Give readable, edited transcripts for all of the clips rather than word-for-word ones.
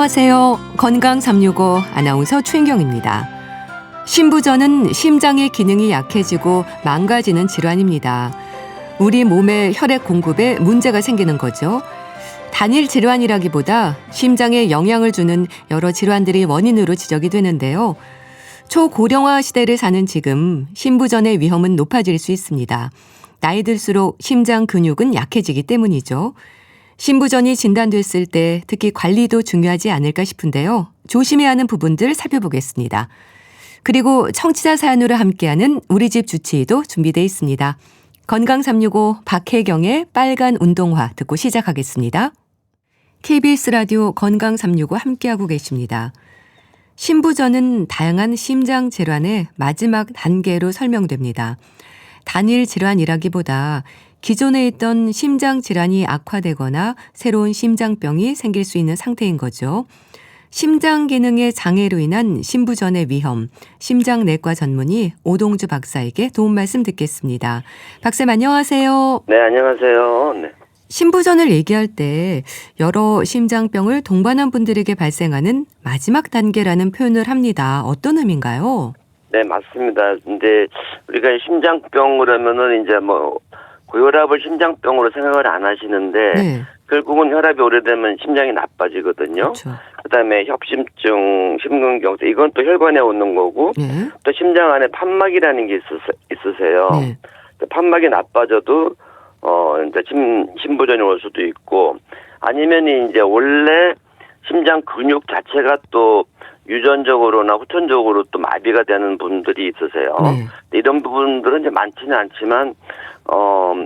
안녕하세요. 건강 365 아나운서 최인경입니다. 심부전은 심장의 기능이 약해지고 망가지는 질환입니다. 우리 몸의 혈액 공급에 문제가 생기는 거죠. 단일 질환이라기보다 심장에 영향을 주는 여러 질환들이 원인으로 지적이 되는데요. 초고령화 시대를 사는 지금 심부전의 위험은 높아질 수 있습니다. 나이 들수록 심장 근육은 약해지기 때문이죠. 심부전이 진단됐을 때 특히 관리도 중요하지 않을까 싶은데요. 조심해야 하는 부분들 살펴보겠습니다. 그리고 청취자 사연으로 함께하는 우리 집 주치의도 준비되어 있습니다. 건강 365 박혜경의 빨간 운동화 듣고 시작하겠습니다. KBS 라디오 건강 365 함께하고 계십니다. 심부전은 다양한 심장 질환의 마지막 단계로 설명됩니다. 단일 질환이라기보다 기존에 있던 심장 질환이 악화되거나 새로운 심장병이 생길 수 있는 상태인 거죠. 심장 기능의 장애로 인한 심부전의 위험, 심장내과 전문의 오동주 박사에게 도움 말씀 듣겠습니다. 박사님 안녕하세요. 네, 안녕하세요. 네. 심부전을 얘기할 때 여러 심장병을 동반한 분들에게 발생하는 마지막 단계라는 표현을 합니다. 어떤 의미인가요? 네, 맞습니다. 이제 우리가 심장병 그러면은 이제 고혈압을 심장병으로 생각을 안 하시는데 네. 결국은 혈압이 오래되면 심장이 나빠지거든요. 그렇죠. 그다음에 협심증, 심근경색 이건 또 혈관에 오는 거고 네. 또 심장 안에 판막이라는 게 있으세요. 네. 판막이 나빠져도 이제 심부전이 올 수도 있고 아니면 이제 원래 심장 근육 자체가 또 유전적으로나 후천적으로 또 마비가 되는 분들이 있으세요. 네. 이런 부분들은 이제 많지는 않지만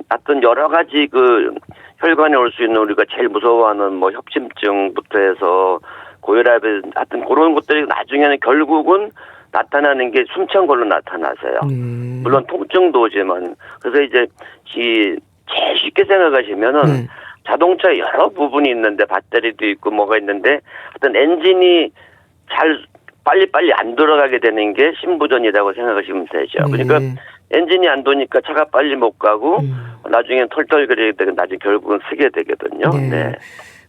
하여튼 여러 가지 그 혈관에 올 수 있는 우리가 제일 무서워하는 협심증부터 해서 고혈압에 하여튼 그런 것들이 나중에는 결국은 나타나는 게 숨찬 걸로 나타나세요. 물론 통증도 오지만 그래서 이제 제일 쉽게 생각하시면은 네. 자동차에 여러 부분이 있는데 배터리도 있고 뭐가 있는데 하여튼 엔진이 잘 빨리빨리 안 돌아가게 되는 게 심부전이라고 생각하시면 되죠. 네. 그러니까 엔진이 안 도니까 차가 빨리 못 가고 나중에 털털거리게 되고 나중에 결국은 쓰게 되거든요. 네. 네.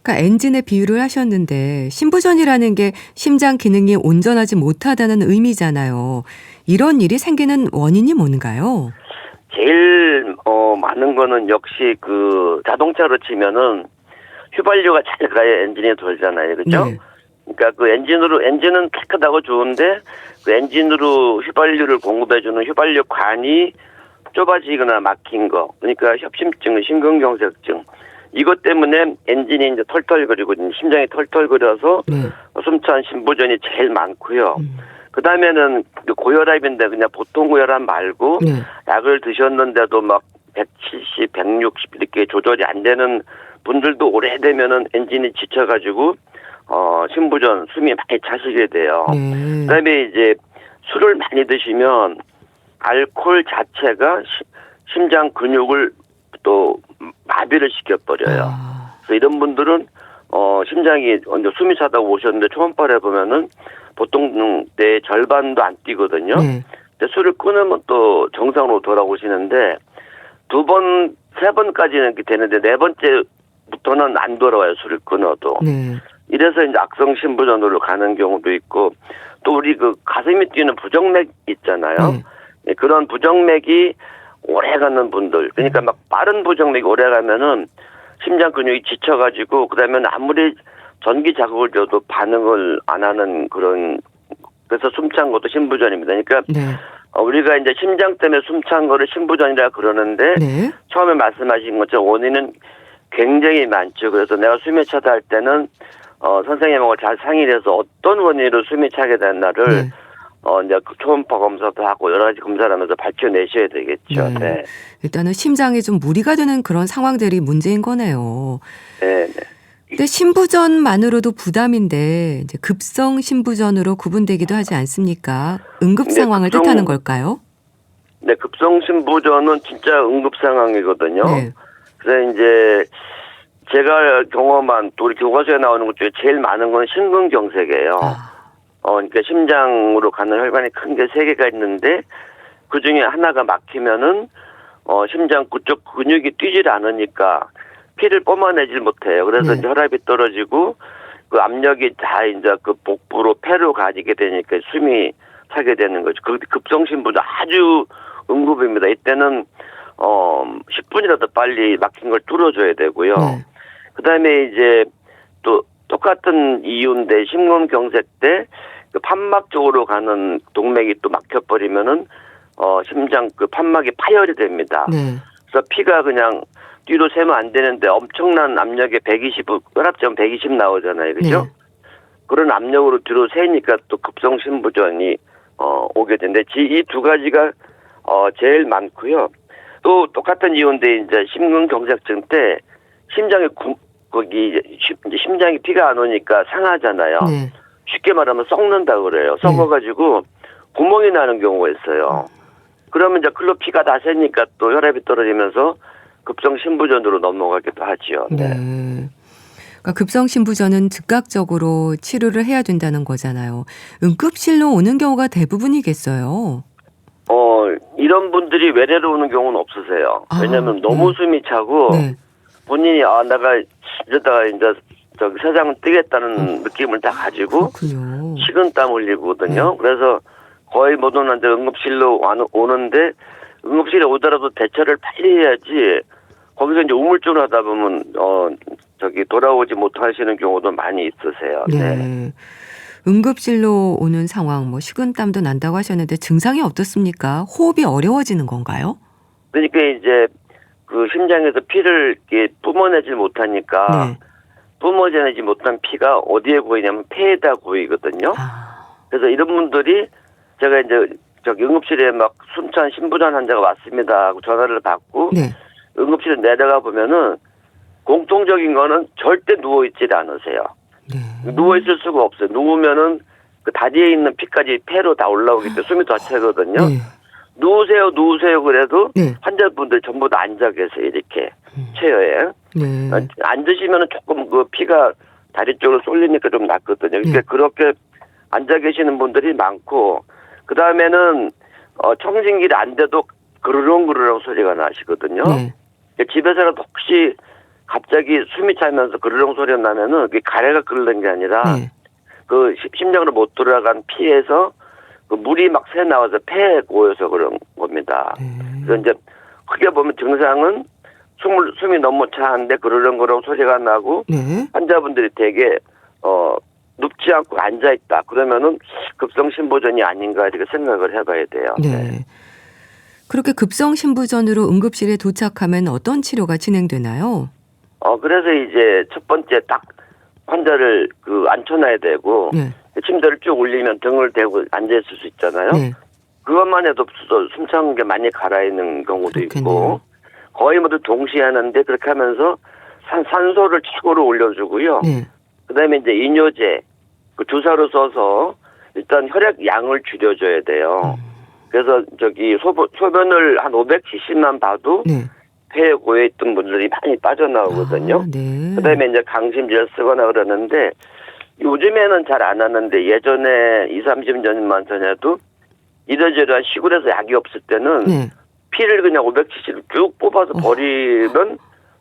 그러니까 엔진의 비유를 하셨는데 심부전이라는 게 심장 기능이 온전하지 못하다는 의미잖아요. 이런 일이 생기는 원인이 뭔가요? 제일 많은 거는 역시 그 자동차로 치면은 휘발유가 잘 가야 엔진이 돌잖아요. 그렇죠? 네. 그러니까 그 엔진은 깨끗하고 좋은데 그 엔진으로 휘발유를 공급해주는 휘발유 관이 좁아지거나 막힌 거. 그러니까 협심증, 심근경색증. 이것 때문에 엔진이 이제 털털거리고 심장이 털털거려서 네. 숨찬 심부전이 제일 많고요. 그 다음에는 고혈압인데 그냥 보통 고혈압 말고 네. 약을 드셨는데도 막 170, 160 이렇게 조절이 안 되는 분들도 오래되면은 엔진이 지쳐가지고 심부전 숨이 많이 차시게 돼요. 네. 그다음에 이제 술을 많이 드시면 알코올 자체가 심장 근육을 또 마비를 시켜버려요. 그래서 이런 분들은 심장이 먼저 숨이 차다고 오셨는데 초음파를 보면은 보통 내 절반도 안 뛰거든요. 네. 근데 술을 끊으면 또 정상으로 돌아오시는데 2번, 3번까지는 이렇게 되는데 4번째부터는 안 돌아와요. 술을 끊어도. 네. 이래서 이제 악성 심부전으로 가는 경우도 있고 또 우리 그 가슴이 뛰는 부정맥 있잖아요. 네, 그런 부정맥이 오래 가는 분들 그러니까 막 빠른 부정맥이 오래 가면은 심장 근육이 지쳐가지고 그다음에 아무리 전기 자극을 줘도 반응을 안 하는 그런 그래서 숨찬 것도 심부전입니다. 그러니까 네. 우리가 이제 심장 때문에 숨찬 거를 심부전이라 그러는데 네. 처음에 말씀하신 것처럼 원인은 굉장히 많죠. 그래서 내가 숨이 차다 할 때는 선생님하고 잘 상의를 해서 어떤 원인으로 숨이 차게 됐나를 네. 이제 초음파 검사도 하고 여러 가지 검사를 하면서 밝혀내셔야 되겠죠. 네. 네. 일단은 심장에 좀 무리가 되는 그런 상황들이 문제인 거네요. 네. 네. 근데 심부전만으로도 부담인데 이제 급성 심부전으로 구분되기도 하지 않습니까? 응급 네, 상황을 뜻하는 걸까요? 네, 급성 심부전은 진짜 응급 상황이거든요. 네. 그래서 이제 제가 경험한 또 우리 교과서에 나오는 것 중에 제일 많은 건 심근경색이에요. 그러니까 심장으로 가는 혈관이 큰 게 3개가 있는데 그 중에 하나가 막히면은 심장 그쪽 근육이 뛰질 않으니까 피를 뿜어내질 못해요. 그래서 네. 이제 혈압이 떨어지고 그 압력이 다 이제 그 복부로 폐로 가지게 되니까 숨이 차게 되는 거죠. 그 급성심부전 아주 응급입니다. 이때는 10분이라도 빨리 막힌 걸 뚫어줘야 되고요. 네. 그다음에 이제 또 똑같은 이유인데 심근경색 때 그 판막 쪽으로 가는 동맥이 또 막혀버리면은 심장 그 판막이 파열이 됩니다. 네. 그래서 피가 그냥 뒤로 새면 안 되는데 엄청난 압력에 120, 혈압점 120 나오잖아요. 그죠? 네. 그런 압력으로 뒤로 새니까 또 급성심부전이 오게 되는데 이 두 가지가 제일 많고요. 또 똑같은 이유인데 이제 심근경색증 때 심장에 심장에 피가 안 오니까 상하잖아요. 네. 쉽게 말하면 썩는다 그래요. 썩어가지고 구멍이 나는 경우가 있어요. 그러면 이제 글로 피가 다 새니까 또 혈압이 떨어지면서 급성심부전으로 넘어가기도 하지요. 네. 그러니까 급성심부전은 즉각적으로 치료를 해야 된다는 거잖아요. 응급실로 오는 경우가 대부분이겠어요. 이런 분들이 외래로 오는 경우는 없으세요. 왜냐하면 너무 숨이 차고 네. 본인이 내가 이러다가 이제 저기 세상을 뜨겠다는 느낌을 다 가지고 그렇군요. 식은땀 흘리거든요. 그래서 거의 모든 환자 응급실로 오는데 응급실에 오더라도 대처를 빨리 해야지 거기서 이제 우물쭈물 하다 보면 돌아오지 못하시는 경우도 많이 있으세요. 네. 응급실로 오는 상황, 식은땀도 난다고 하셨는데 증상이 어떻습니까? 호흡이 어려워지는 건가요? 그러니까 이제 그 심장에서 피를 이렇게 뿜어내지 못하니까 네. 뿜어내지 못한 피가 어디에 고이냐면 폐에다 고이거든요. 그래서 이런 분들이 제가 이제 응급실에 막 숨찬 심부전 환자가 왔습니다 하고 전화를 받고 네. 응급실에 내려가 보면은 공통적인 거는 절대 누워 있질 않으세요. 네. 누워 있을 수가 없어요. 누우면은 그 다리에 있는 피까지 폐로 다 올라오기 때문에 숨이 더 차거든요. 네. 누우세요 그래도 네. 환자분들 전부 다 앉아 계세요. 이렇게 체어에. 네. 앉으시면은 조금 그 피가 다리 쪽으로 쏠리니까 좀 낫거든요. 그러니까 그렇게 앉아 계시는 분들이 많고 그 다음에는 청진기를 안 돼도 그르렁그르렁 소리가 나시거든요. 네. 집에서라도 혹시 갑자기 숨이 차면서 그르렁 소리가 나면은 그게 가래가 끓는 게 아니라 네. 그 심장으로 못 들어간 피에서 그 물이 막 새 나와서 폐에 고여서 그런 겁니다. 그래서 이제 크게 보면 증상은 숨이 너무 차는데 그르렁그르렁 소리가 나고 네. 환자분들이 되게 눕지 않고 앉아 있다. 그러면은 급성심부전이 아닌가 이렇게 생각을 해봐야 돼요. 네. 그렇게 급성심부전으로 응급실에 도착하면 어떤 치료가 진행되나요? 그래서 이제 첫 번째 딱 환자를 앉혀놔야 되고 네. 침대를 쭉 올리면 등을 대고 앉아있을 수 있잖아요. 네. 그것만 해도 숨차는 게 많이 갈아있는 경우도 그렇겠네요. 있고 거의 모두 동시에 하는데 그렇게 하면서 산소를 최고로 올려주고요. 네. 그다음에 이제 이뇨제 주사로 써서 일단 혈액 양을 줄여줘야 돼요. 그래서 소변을 한 500cc만 봐도 네. 폐에 고여있던 분들이 많이 빠져나오거든요. 네. 그다음에 이제 강심제를 쓰거나 그러는데 요즘에는 잘 안 하는데 예전에 20, 30년만 전에도 이래저래 시골에서 약이 없을 때는 네. 피를 그냥 500cc를 쭉 뽑아서 버리면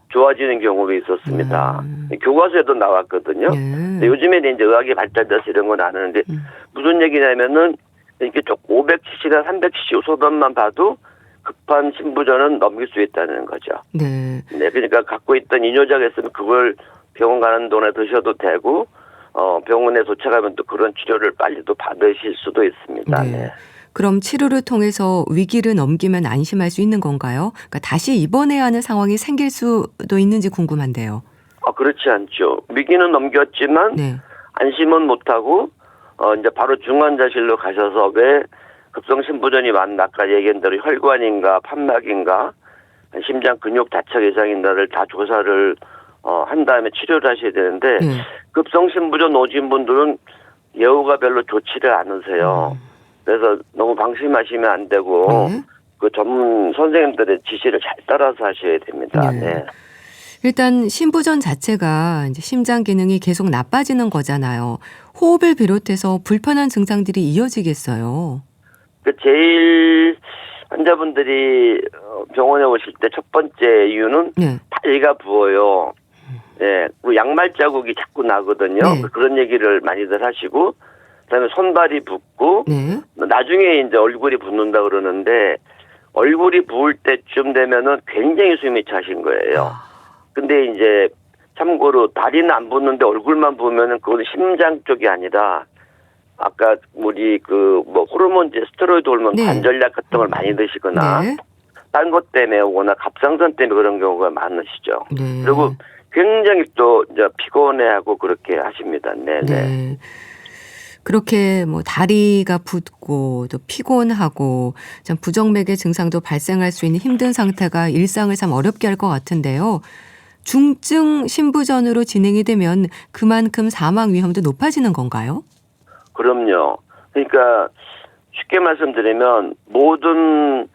좋아지는 경우가 있었습니다. 교과서에도 나왔거든요. 근데 요즘에는 이제 의학이 발달돼서 이런 건 안 하는데 무슨 얘기냐면은 이렇게 쭉 500cc나 300cc 소변만 봐도 급한 심부전은 넘길 수 있다는 거죠. 네. 네, 그러니까 갖고 있던 이뇨제가 있으면 그걸 병원 가는 동안에 드셔도 되고 병원에 도착하면 또 그런 치료를 빨리 또 받으실 수도 있습니다. 네. 네. 그럼 치료를 통해서 위기를 넘기면 안심할 수 있는 건가요? 그러니까 다시 입원해야 하는 상황이 생길 수도 있는지 궁금한데요. 그렇지 않죠. 위기는 넘겼지만 네. 안심은 못하고 이제 바로 중환자실로 가셔서 왜 급성심부전이 왔나 아까 얘기한 대로 혈관인가 판막인가 심장 근육 다착 이상인가를 다 조사를 한 다음에 치료를 하셔야 되는데 급성심부전 오신 분들은 예후가 별로 좋지를 않으세요. 그래서 너무 방심하시면 안 되고 그 전문 선생님들의 지시를 잘 따라서 하셔야 됩니다. 네. 일단 심부전 자체가 이제 심장 기능이 계속 나빠지는 거잖아요. 호흡을 비롯해서 불편한 증상들이 이어지겠어요. 제일 환자분들이 병원에 오실 때 첫 번째 이유는 다리가 부어요. 예, 그 양말 자국이 자꾸 나거든요. 네. 그런 얘기를 많이들 하시고, 그다음에 손발이 붓고, 네. 나중에 이제 얼굴이 붓는다 그러는데, 얼굴이 부을 때쯤 되면은 굉장히 숨이 차신 거예요. 근데 이제 참고로 다리는 안 붓는데 얼굴만 부으면은 그건 심장 쪽이 아니라, 아까 우리 뭐 호르몬제 스테로이드 호르몬 네. 관절약 같은 걸 많이 드시거나, 네. 딴 것 때문에 오거나 갑상선 때문에 그런 경우가 많으시죠. 네. 그리고 굉장히 또 이제 피곤해하고 그렇게 하십니다. 네네. 네. 그렇게 뭐 다리가 붓고 또 피곤하고 좀 부정맥의 증상도 발생할 수 있는 힘든 상태가 일상을 참 어렵게 할 것 같은데요. 중증 신부전으로 진행이 되면 그만큼 사망 위험도 높아지는 건가요? 그럼요. 그러니까 쉽게 말씀드리면 모든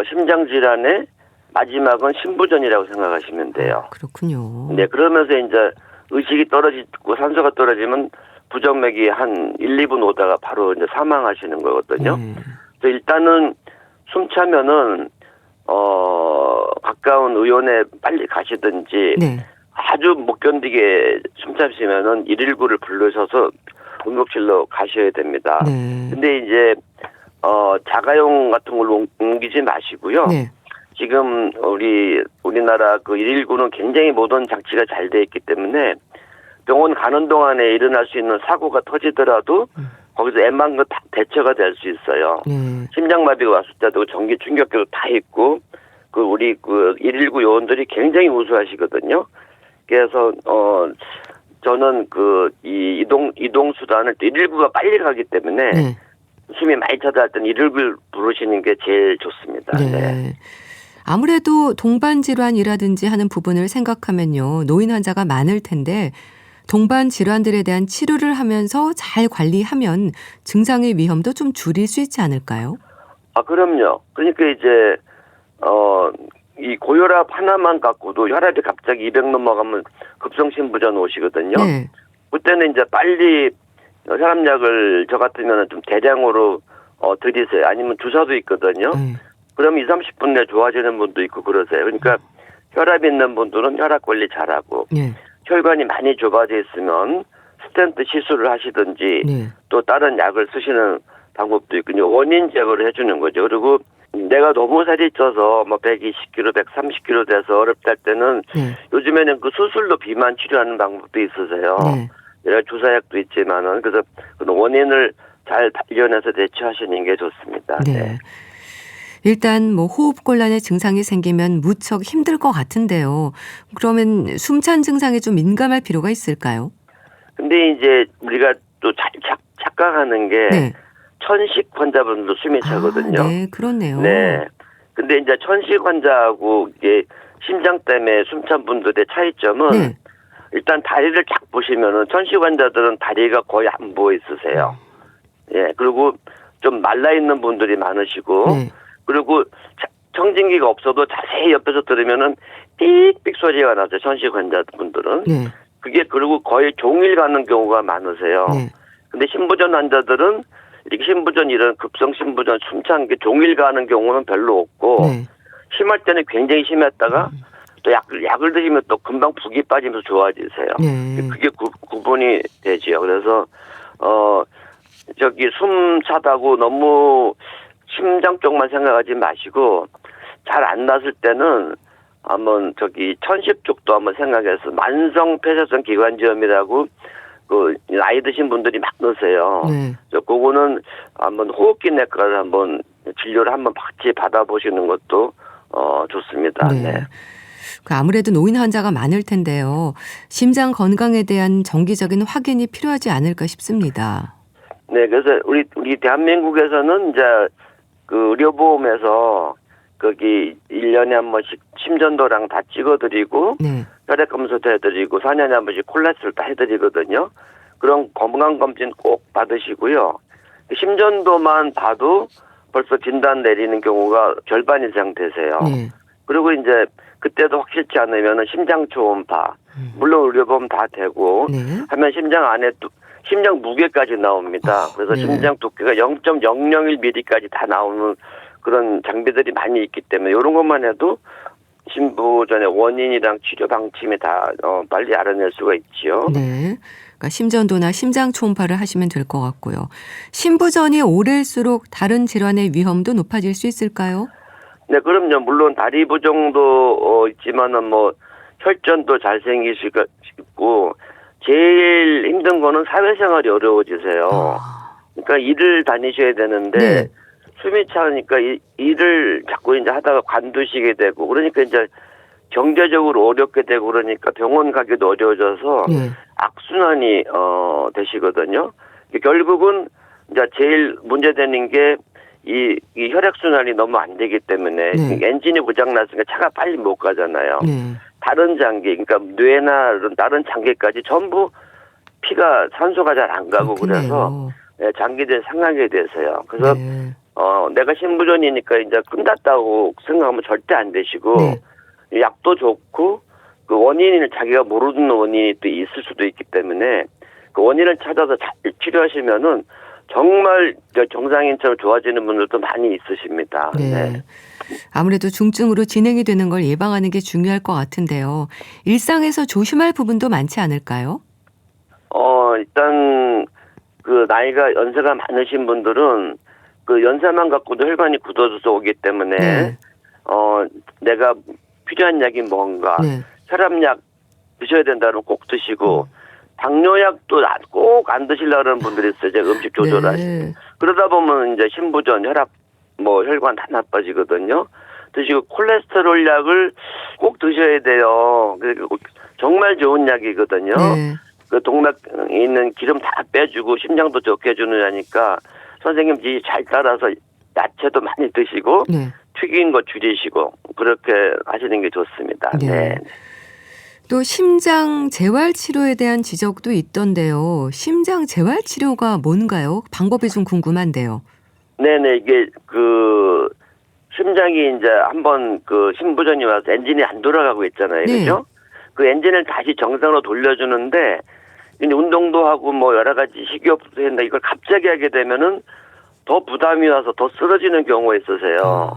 심장 질환의 마지막은 신부전이라고 생각하시면 돼요. 그렇군요. 네, 그러면서 이제 의식이 떨어지고 산소가 떨어지면 부정맥이 한 1, 2분 오다가 바로 이제 사망하시는 거거든요. 그래서 일단은 숨 차면은 가까운 의원에 빨리 가시든지 네. 아주 못 견디게 숨 참으시면은 119를 불러셔서 응급실로 가셔야 됩니다. 네. 근데 이제 자가용 같은 걸로 옮기지 마시고요. 네. 지금 우리나라 그 119는 굉장히 모든 장치가 잘 돼 있기 때문에 병원 가는 동안에 일어날 수 있는 사고가 터지더라도 거기서 웬만한 거 다 대처가 될 수 있어요. 네. 심장마비가 왔을 때도 전기 충격기도 다 있고 우리 119 요원들이 굉장히 우수하시거든요. 그래서 저는 이 이동 수단을 119가 빨리 가기 때문에 네. 숨이 많이 차다 할 때는 119를 부르시는 게 제일 좋습니다. 네. 네. 아무래도 동반 질환이라든지 하는 부분을 생각하면요. 노인 환자가 많을 텐데 동반 질환들에 대한 치료를 하면서 잘 관리하면 증상의 위험도 좀 줄일 수 있지 않을까요? 아, 그럼요. 그러니까 이제 이 고혈압 하나만 갖고도 혈압이 갑자기 200 넘어가면 급성심부전 오시거든요. 네. 그때는 이제 빨리 혈압약을 저 같으면 좀 대량으로 드리세요. 아니면 주사도 있거든요. 그럼 2, 30분 내에 좋아지는 분도 있고 그러세요. 그러니까 혈압 있는 분들은 혈압 관리 잘하고 네. 혈관이 많이 좁아져 있으면 스텐트 시술을 하시든지 네. 또 다른 약을 쓰시는 방법도 있고 원인 제거를 해주는 거죠. 그리고 내가 너무 살이 쪄서 120kg, 130kg 돼서 어렵다 할 때는 네. 요즘에는 그 수술로 비만 치료하는 방법도 있으세요. 네. 여러 주사약도 있지만은 그래서 그 원인을 잘 발견해서 대처하시는 게 좋습니다. 네. 네. 일단 뭐 호흡곤란의 증상이 생기면 무척 힘들 것 같은데요. 그러면 숨찬 증상에 좀 민감할 필요가 있을까요? 근데 이제 우리가 또 착각하는 게 네. 천식 환자분도 숨이 차거든요. 네, 그렇네요. 네. 근데 이제 천식 환자하고 이게 심장 때문에 숨찬 분들의 차이점은 네. 일단 다리를 쫙 보시면은 천식 환자들은 다리가 거의 안 보여 있으세요. 예. 그리고 좀 말라 있는 분들이 많으시고 네. 그리고 청진기가 없어도 자세히 옆에서 들으면은 삑삑 소리가 나죠. 천식 환자분들은. 네. 그게 그리고 거의 종일 가는 경우가 많으세요. 네. 근데 신부전 환자들은 이렇게 신부전 이런 급성 신부전 숨찬 게 종일 가는 경우는 별로 없고 네. 심할 때는 굉장히 심했다가 또 약을 드시면 또 금방 붓기 빠지면서 좋아지세요. 네. 그게 구분이 되지요. 그래서 숨 차다고 너무 심장 쪽만 생각하지 마시고 잘 안 났을 때는 한번 천식 쪽도 한번 생각해서 만성 폐쇄성 기관지염이라고 나이 드신 분들이 많으세요. 네. 그거는 한번 호흡기 내과를 한번 진료를 한번 같이 받아보시는 것도 좋습니다. 네. 네. 아무래도 노인 환자가 많을 텐데요. 심장 건강에 대한 정기적인 확인이 필요하지 않을까 싶습니다. 네, 그래서 우리 대한민국에서는 이제 의료보험에서 거기 1년에 한 번씩 심전도랑 다 찍어드리고 네. 혈액 검사도 해드리고 4년에 한 번씩 콜레스테롤 다 해드리거든요. 그런 건강검진 꼭 받으시고요. 심전도만 봐도 벌써 진단 내리는 경우가 절반 이상 되세요. 네. 그리고 이제 그때도 확실치 않으면 심장 초음파, 물론 의료보험 다 되고 네. 하면 심장 안에 심장 무게까지 나옵니다. 그래서 네. 심장 두께가 0.001mm까지 다 나오는 그런 장비들이 많이 있기 때문에 이런 것만 해도 심부전의 원인이랑 치료 방침이 다 빨리 알아낼 수가 있지요. 네. 그러니까 심전도나 심장 초음파를 하시면 될 것 같고요. 심부전이 오래일수록 다른 질환의 위험도 높아질 수 있을까요? 네, 그럼요. 물론 다리 부종도 있지만은 뭐 혈전도 잘 생길 수 있고 제일 힘든 거는 사회생활이 어려워지세요. 그러니까 일을 다니셔야 되는데 네. 숨이 차니까 일을 자꾸 이제 하다가 관두시게 되고 그러니까 이제 경제적으로 어렵게 되고 그러니까 병원 가기도 어려워져서 네. 악순환이 되시거든요. 결국은 이제 제일 문제되는 게 이 혈액순환이 너무 안 되기 때문에 네. 엔진이 고장났으니까 차가 빨리 못 가잖아요. 네. 다른 장기, 그러니까 뇌나 다른 장기까지 전부 피가 산소가 잘 안 가고 그래서 그렇겠네요. 장기들이 상하게 돼서요. 그래서 네. 내가 신부전이니까 이제 끝났다고 생각하면 절대 안 되시고 네. 약도 좋고 그 원인을 자기가 모르는 원인이 또 있을 수도 있기 때문에 그 원인을 찾아서 잘 치료하시면은 정말 정상인처럼 좋아지는 분들도 많이 있으십니다. 네. 네. 아무래도 중증으로 진행이 되는 걸 예방하는 게 중요할 것 같은데요. 일상에서 조심할 부분도 많지 않을까요? 일단 그 나이가 연세가 많으신 분들은 그 연세만 갖고도 혈관이 굳어져서 오기 때문에 네. 내가 필요한 약이 뭔가 네. 혈압약 드셔야 된다면 꼭 드시고 당뇨약도 꼭 안 드시려는 분들이 있어요. 제가 음식 조절하시고 네. 그러다 보면 이제 심부전, 혈압, 혈관 다 나빠지거든요. 드시고 콜레스테롤 약을 꼭 드셔야 돼요. 그리고 정말 좋은 약이거든요. 네. 그 동맥에 있는 기름 다 빼주고 심장도 좋게 해주는 약이니까 선생님 지시 잘 따라서 야채도 많이 드시고 네. 튀긴 거 줄이시고 그렇게 하시는 게 좋습니다. 네. 네. 또 심장 재활 치료에 대한 지적도 있던데요. 심장 재활 치료가 뭔가요? 방법이 좀 궁금한데요. 네네, 이게 그 심장이 이제 한번 그 심부전이 와서 엔진이 안 돌아가고 있잖아요. 네. 그죠? 그 엔진을 다시 정상으로 돌려주는데 이제 운동도 하고 뭐 여러 가지 식이요법도 했는데 이걸 갑자기 하게 되면은 더 부담이 와서 더 쓰러지는 경우가 있으세요.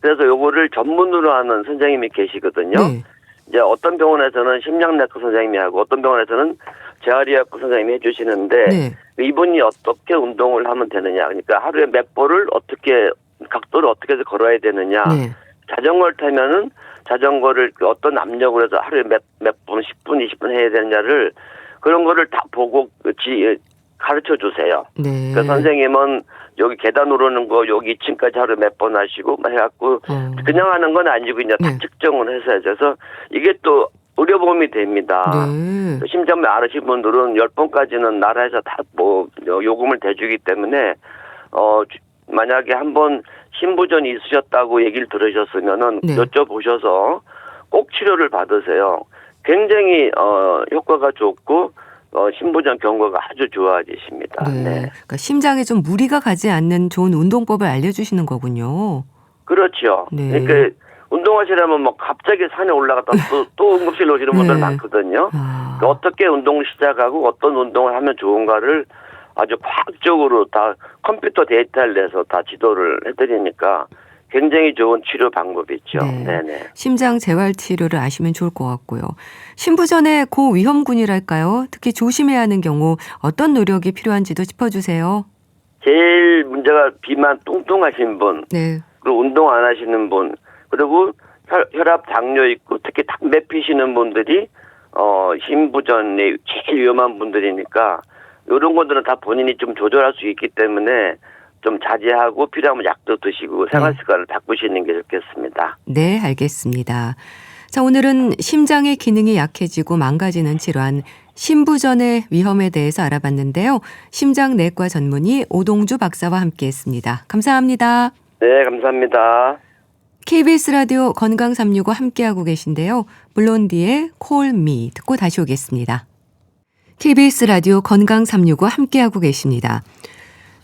그래서 요거를 전문으로 하는 선생님이 계시거든요. 네. 이제 어떤 병원에서는 심장내과 선생님이 하고 어떤 병원에서는 재활의학과 선생님이 해주시는데 네. 이분이 어떻게 운동을 하면 되느냐. 그러니까 하루에 몇 볼을 어떻게 각도를 어떻게 해서 걸어야 되느냐. 네. 자전거를 타면은 자전거를 어떤 압력으로 해서 하루에 몇 분, 10분, 20분 해야 되느냐를 그런 거를 다 보고 가르쳐 주세요. 네. 그러니까 선생님은 여기 계단 오르는 거 여기 2층까지 하루에 몇 번 하시고 막 해갖고 그냥 하는 건 아니고 이제 다 네. 측정을 해서 해서 이게 또 의료보험이 됩니다. 네. 심장병 앓으신 분들은 10번까지는 나라에서 다 요금을 대주기 때문에 만약에 한번 심부전이 있으셨다고 얘기를 들으셨으면은 네. 여쭤보셔서 꼭 치료를 받으세요. 굉장히 효과가 좋고 심부전 경과가 아주 좋아지십니다. 네. 네. 그러니까 심장에 좀 무리가 가지 않는 좋은 운동법을 알려주시는 거군요. 그렇죠. 네. 그러니까 운동하시려면 뭐 갑자기 산에 올라갔다 또 응급실로 오시는 분들 네. 많거든요. 아. 그러니까 어떻게 운동을 시작하고 어떤 운동을 하면 좋은가를 아주 과학적으로 다 컴퓨터 데이터를 내서 다 지도를 해드리니까 굉장히 좋은 치료 방법이죠. 네. 네네. 심장 재활 치료를 아시면 좋을 것 같고요. 심부전의 고위험군이랄까요? 특히 조심해야 하는 경우 어떤 노력이 필요한지도 짚어주세요. 제일 문제가 비만 뚱뚱하신 분, 네. 그리고 운동 안 하시는 분, 그리고 혈압, 당뇨 있고 특히 담배 피시는 분들이 심부전이 제일 위험한 분들이니까 이런 것들은 다 본인이 좀 조절할 수 있기 때문에 좀 자제하고 필요하면 약도 드시고 생활 습관을 바꾸시는 게 좋겠습니다. 네, 알겠습니다. 자, 오늘은 심장의 기능이 약해지고 망가지는 질환, 심부전의 위험에 대해서 알아봤는데요. 심장내과 전문의 오동주 박사와 함께했습니다. 감사합니다. 네, 감사합니다. KBS 라디오 건강 365 함께하고 계신데요. 블론디의 Call Me 듣고 다시 오겠습니다. KBS 라디오 건강 365 함께하고 계십니다.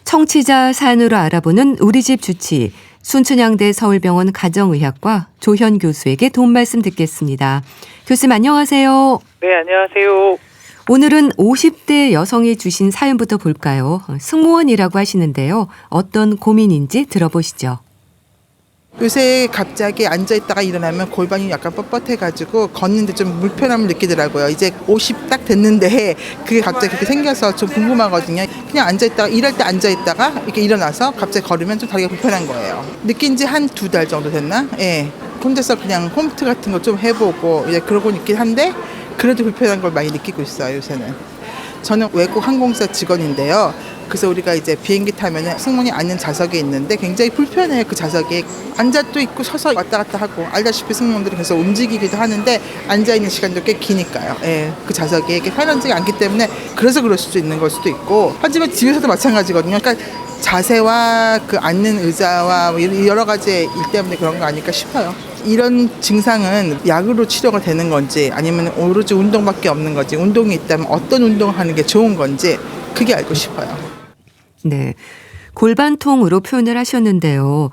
청취자 사연으로 알아보는 우리 집 주치 순천향대 서울병원 가정의학과 조현 교수에게 도움 말씀 듣겠습니다. 교수님 안녕하세요. 네, 안녕하세요. 오늘은 50대 여성이 주신 사연부터 볼까요? 승무원이라고 하시는데요. 어떤 고민인지 들어보시죠. 요새 갑자기 앉아있다가 일어나면 골반이 약간 뻣뻣해가지고 걷는데 좀 불편함을 느끼더라고요. 이제 50 딱 됐는데 그게 갑자기 그렇게 생겨서 좀 궁금하거든요. 그냥 앉아있다가 일할 때 앉아있다가 이렇게 일어나서 갑자기 걸으면 좀 다리가 불편한 거예요. 느낀 지 한 2달 정도 됐나? 예. 혼자서 그냥 홈트 같은 거 좀 해보고 이제 그러고 있긴 한데 그래도 불편한 걸 많이 느끼고 있어요, 요새는. 저는 외국 항공사 직원인데요. 그래서 우리가 이제 비행기 타면은 승무원이 앉는 좌석에 있는데 굉장히 불편해요. 그 좌석에 앉아도 있고 서서 왔다 갔다 하고, 알다시피 승무원들이 계속 움직이기도 하는데 앉아 있는 시간도 꽤 기니까요. 예, 그 좌석이 이렇게 편하지가 않기 때문에 그래서 그럴 수도 있는 걸 수도 있고, 하지만 집에서도 마찬가지거든요. 그러니까 자세와 그 앉는 의자와 뭐 여러 가지 일 때문에 그런 거 아닐까 싶어요. 이런 증상은 약으로 치료가 되는 건지 아니면 오로지 운동밖에 없는 건지, 운동이 있다면 어떤 운동을 하는 게 좋은 건지 그게 알고 싶어요. 네. 골반통으로 표현을 하셨는데요.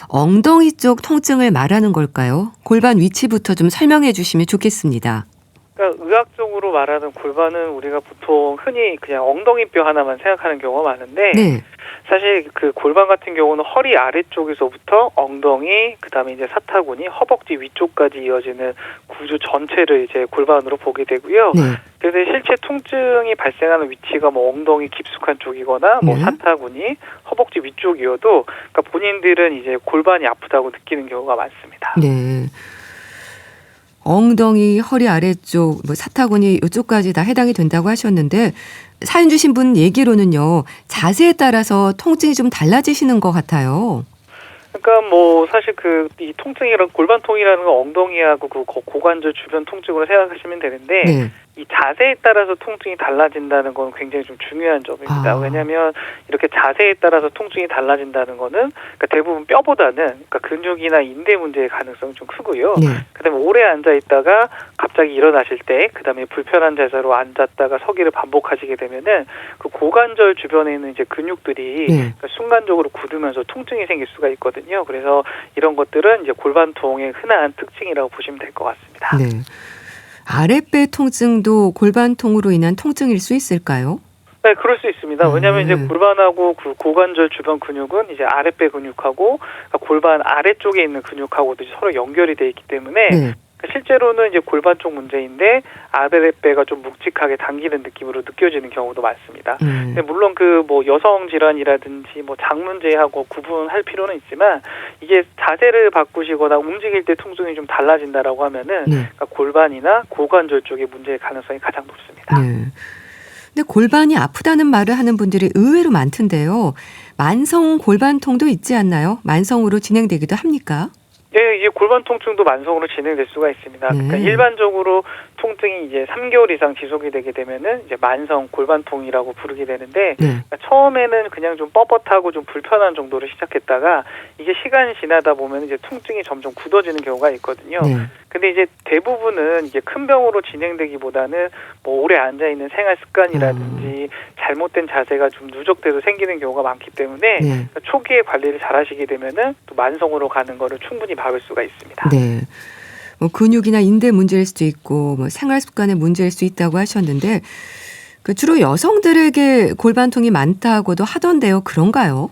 엉덩이 쪽 통증을 말하는 걸까요? 골반 위치부터 좀 설명해 주시면 좋겠습니다. 그러니까 의학적으로 말하는 골반은 우리가 보통 흔히 그냥 엉덩이뼈 하나만 생각하는 경우가 많은데 네. 사실 그 골반 같은 경우는 허리 아래쪽에서부터 엉덩이, 그다음에 이제 사타구니, 허벅지 위쪽까지 이어지는 구조 전체를 이제 골반으로 보게 되고요. 네. 그래서 실제 통증이 발생하는 위치가 뭐 엉덩이 깊숙한 쪽이거나 뭐 네. 사타구니, 허벅지 위쪽이어도 그러니까 본인들은 이제 골반이 아프다고 느끼는 경우가 많습니다. 네. 엉덩이, 허리 아래쪽, 뭐 사타구니 이쪽까지 다 해당이 된다고 하셨는데 사연 주신 분 얘기로는요. 자세에 따라서 통증이 좀 달라지시는 것 같아요. 그러니까 뭐 사실 그 이 통증이란 골반통이라는 건 엉덩이하고 그 고관절 주변 통증으로 생각하시면 되는데 네. 이 자세에 따라서 통증이 달라진다는 건 굉장히 좀 중요한 점입니다. 왜냐하면 이렇게 자세에 따라서 통증이 달라진다는 거는 그러니까 대부분 뼈보다는 그러니까 근육이나 인대 문제의 가능성이 좀 크고요. 네. 그다음에 오래 앉아 있다가 갑자기 일어나실 때, 그다음에 불편한 자세로 앉았다가 서기를 반복하시게 되면은 그 고관절 주변에 있는 이제 근육들이 네. 그러니까 순간적으로 굳으면서 통증이 생길 수가 있거든요. 그래서 이런 것들은 이제 골반통의 흔한 특징이라고 보시면 될 것 같습니다. 네. 아랫배 통증도 골반통으로 인한 통증일 수 있을까요? 네, 그럴 수 있습니다. 왜냐하면 이제 골반하고 그 고관절 주변 근육은 이제 아랫배 근육하고 그러니까 골반 아래쪽에 있는 근육하고도 서로 연결이 돼 있기 때문에 네. 실제로는 이제 골반 쪽 문제인데 아랫배가 좀 묵직하게 당기는 느낌으로 느껴지는 경우도 많습니다. 근데 물론 그 뭐 여성 질환이라든지 뭐 장 문제하고 구분할 필요는 있지만 이게 자세를 바꾸시거나 움직일 때 통증이 좀 달라진다라고 하면은 네. 그러니까 골반이나 고관절 쪽의 문제의 가능성이 가장 높습니다. 네. 근데 골반이 아프다는 말을 하는 분들이 의외로 많던데요. 만성 골반통도 있지 않나요? 만성으로 진행되기도 합니까? 예, 이게 골반 통증도 만성으로 진행될 수가 있습니다. 그러니까 일반적으로 통증이 이제 3개월 이상 지속이 되게 되면은 이제 만성 골반통이라고 부르게 되는데 그러니까 처음에는 그냥 좀 뻣뻣하고 좀 불편한 정도로 시작했다가 이게 시간이 지나다 보면 이제 통증이 점점 굳어지는 경우가 있거든요. 근데 이제 대부분은 이게 큰 병으로 진행되기보다는 뭐 오래 앉아 있는 생활 습관이라든지 잘못된 자세가 좀 누적돼서 생기는 경우가 많기 때문에 그러니까 초기에 관리를 잘 하시게 되면은 또 만성으로 가는 거를 충분히 막을 수가 있습니다. 네. 뭐 근육이나 인대 문제일 수도 있고 뭐 생활 습관의 문제일 수 있다고 하셨는데 그 주로 여성들에게 골반통이 많다고도 하던데요. 그런가요?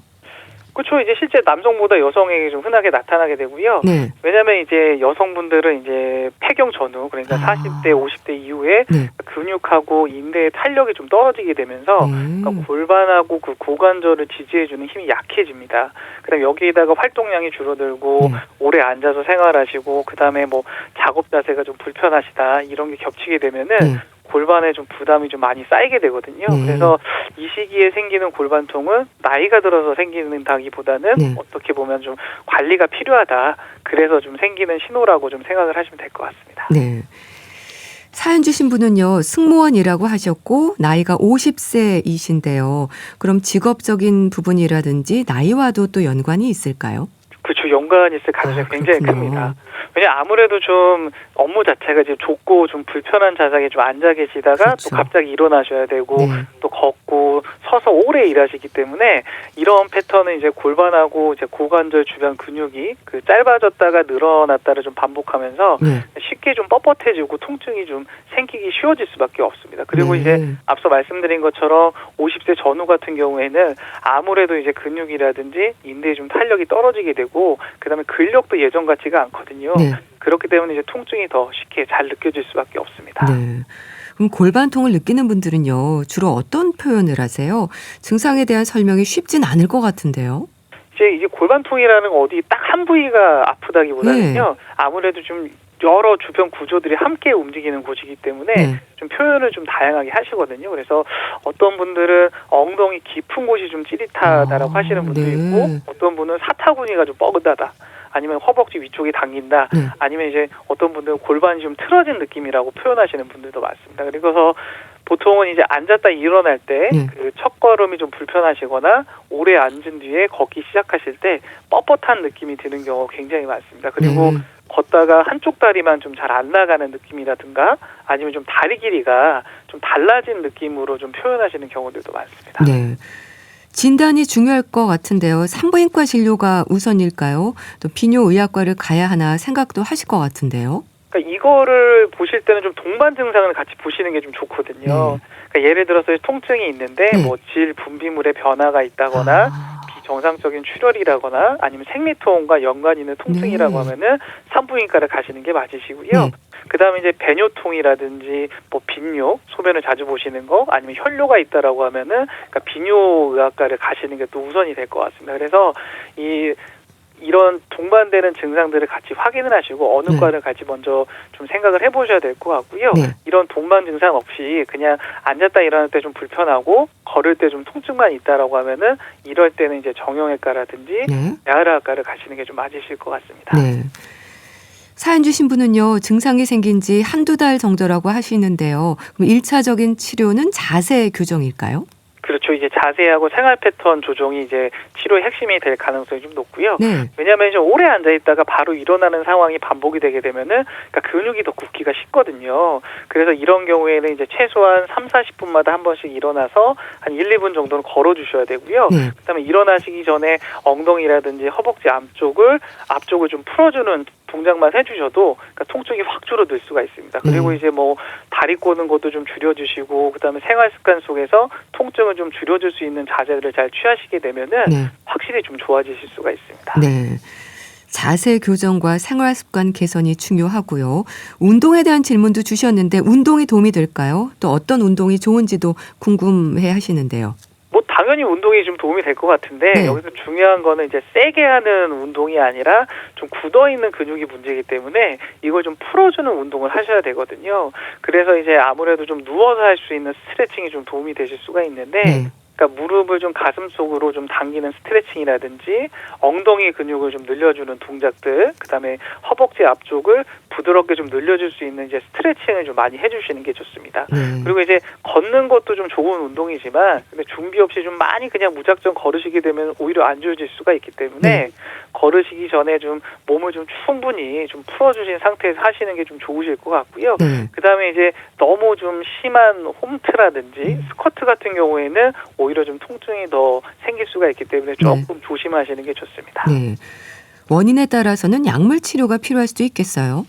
그렇죠. 이제 실제 남성보다 여성에게 좀 흔하게 나타나게 되고요. 네. 왜냐하면 이제 여성분들은 이제 폐경 전후, 그러니까 40대, 50대 이후에 근육하고 인대의 탄력이 좀 떨어지게 되면서 그러니까 골반하고 그 고관절을 지지해주는 힘이 약해집니다. 그다음 여기에다가 활동량이 줄어들고 오래 앉아서 생활하시고 그다음에 뭐 작업 자세가 좀 불편하시다 이런 게 겹치게 되면은 골반에 좀 부담이 좀 많이 쌓이게 되거든요. 그래서 이 시기에 생기는 골반통은 나이가 들어서 생기는다기보다는 어떻게 보면 좀 관리가 필요하다. 그래서 좀 생기는 신호라고 좀 생각을 하시면 될 것 같습니다. 네. 사연 주신 분은요. 승무원이라고 하셨고 나이가 50세이신데요. 그럼 직업적인 부분이라든지 나이와도 또 연관이 있을까요? 그렇죠. 연관이 있을 가능성이 굉장히 큽니다. 왜냐하면 아무래도 좀 업무 자체가 이제 좁고 좀 불편한 자세에 좀 앉아 계시다가 또 갑자기 일어나셔야 되고 또 걷고 서서 오래 일하시기 때문에 이런 패턴은 이제 골반하고 이제 고관절 주변 근육이 그 짧아졌다가 늘어났다를 좀 반복하면서 쉽게 좀 뻣뻣해지고 통증이 좀 생기기 쉬워질 수밖에 없습니다. 그리고 이제 앞서 말씀드린 것처럼 50세 전후 같은 경우에는 아무래도 이제 근육이라든지 인대에 좀 탄력이 떨어지게 되고 그다음에 근력도 예전 같지가 않거든요. 그렇기 때문에 이제 통증이 더 쉽게 잘 느껴질 수밖에 없습니다. 네. 그럼 골반통을 느끼는 분들은요, 주로 어떤 표현을 하세요? 증상에 대한 설명이 쉽진 않을 것 같은데요. 이제 골반통이라는 건 어디 딱 한 부위가 아프다기보다는요, 아무래도 좀 여러 주변 구조들이 함께 움직이는 곳이기 때문에 좀 표현을 좀 다양하게 하시거든요. 그래서 어떤 분들은 엉덩이 깊은 곳이 좀 찌릿하다라고 하시는 분도 있고, 어떤 분은 사타구니가 좀 뻐근하다. 아니면 허벅지 위쪽이 당긴다. 아니면 이제 어떤 분들은 골반이 좀 틀어진 느낌이라고 표현하시는 분들도 많습니다. 그래서 보통은 이제 앉았다 일어날 때 그 첫걸음이 좀 불편하시거나 오래 앉은 뒤에 걷기 시작하실 때 뻣뻣한 느낌이 드는 경우가 굉장히 많습니다. 그리고 걷다가 한쪽 다리만 좀 잘 안 나가는 느낌이라든가 아니면 좀 다리 길이가 좀 달라진 느낌으로 좀 표현하시는 경우들도 많습니다. 네. 진단이 중요할 것 같은데요. 산부인과 진료가 우선일까요? 또 비뇨의학과를 가야 하나 생각도 하실 것 같은데요. 그러니까 이거를 보실 때는 좀 동반 증상을 같이 보시는 게 좀 좋거든요. 그러니까 예를 들어서 통증이 있는데 뭐 질 분비물의 변화가 있다거나 비정상적인 출혈이라거나 아니면 생리통과 연관 있는 통증이라고 하면은 산부인과를 가시는 게 맞으시고요. 그다음에 이제 배뇨통이라든지 뭐 빈뇨, 소변을 자주 보시는 거 아니면 혈뇨가 있다라고 하면은 그러니까 비뇨의학과를 가시는 게 또 우선이 될 것 같습니다. 그래서 이런 동반되는 증상들을 같이 확인을 하시고 어느 과를 갈지 먼저 좀 생각을 해보셔야 될 것 같고요. 이런 동반 증상 없이 그냥 앉았다 일어날 때 좀 불편하고 걸을 때 좀 통증만 있다라고 하면은 이럴 때는 이제 정형외과라든지 야외과를 가시는 게 좀 맞으실 것 같습니다. 사연 주신 분은요, 증상이 생긴 지 한두 달 정도라고 하시는데요. 그럼 1차적인 치료는 자세 교정일까요? 그렇죠. 이제 자세하고 생활 패턴 조정이 이제 치료의 핵심이 될 가능성이 좀 높고요. 왜냐하면 이제 오래 앉아 있다가 바로 일어나는 상황이 반복이 되게 되면은 그러니까 근육이 더 굳기가 쉽거든요. 그래서 이런 경우에는 이제 최소한 3-40분마다 한 번씩 일어나서 한 1-2분 정도는 걸어 주셔야 되고요. 그다음에 일어나시기 전에 엉덩이라든지 허벅지 앞쪽을 좀 풀어주는 동작만 해주셔도 그러니까 통증이 확 줄어들 수가 있습니다. 그리고 이제 뭐 다리 꼬는 것도 좀 줄여주시고 그다음에 생활 습관 속에서 통증을 좀 줄여줄 수 있는 자세를 잘 취하시게 되면은 확실히 좀 좋아지실 수가 있습니다. 자세 교정과 생활 습관 개선이 중요하고요. 운동에 대한 질문도 주셨는데 운동이 도움이 될까요? 또 어떤 운동이 좋은지도 궁금해 하시는데요. 뭐 당연히 운동이 좀 도움이 될 것 같은데 여기서 중요한 거는 이제 세게 하는 운동이 아니라 좀 굳어있는 근육이 문제이기 때문에 이걸 좀 풀어주는 운동을 하셔야 되거든요. 그래서 이제 아무래도 좀 누워서 할 수 있는 스트레칭이 좀 도움이 되실 수가 있는데 그러니까 무릎을 좀 가슴 속으로 좀 당기는 스트레칭이라든지 엉덩이 근육을 좀 늘려주는 동작들, 그다음에 허벅지 앞쪽을 부드럽게 좀 늘려줄 수 있는 이제 스트레칭을 좀 많이 해주시는 게 좋습니다. 그리고 이제 걷는 것도 좀 좋은 운동이지만 근데 준비 없이 좀 많이 그냥 무작정 걸으시게 되면 오히려 안 좋아질 수가 있기 때문에 걸으시기 전에 좀 몸을 좀 충분히 좀 풀어주신 상태에서 하시는 게 좀 좋으실 것 같고요. 그다음에 이제 너무 좀 심한 홈트라든지 스쿼트 같은 경우에는 오히려 좀 통증이 더 생길 수가 있기 때문에 조금 조심하시는 게 좋습니다. 원인에 따라서는 약물 치료가 필요할 수도 있겠어요.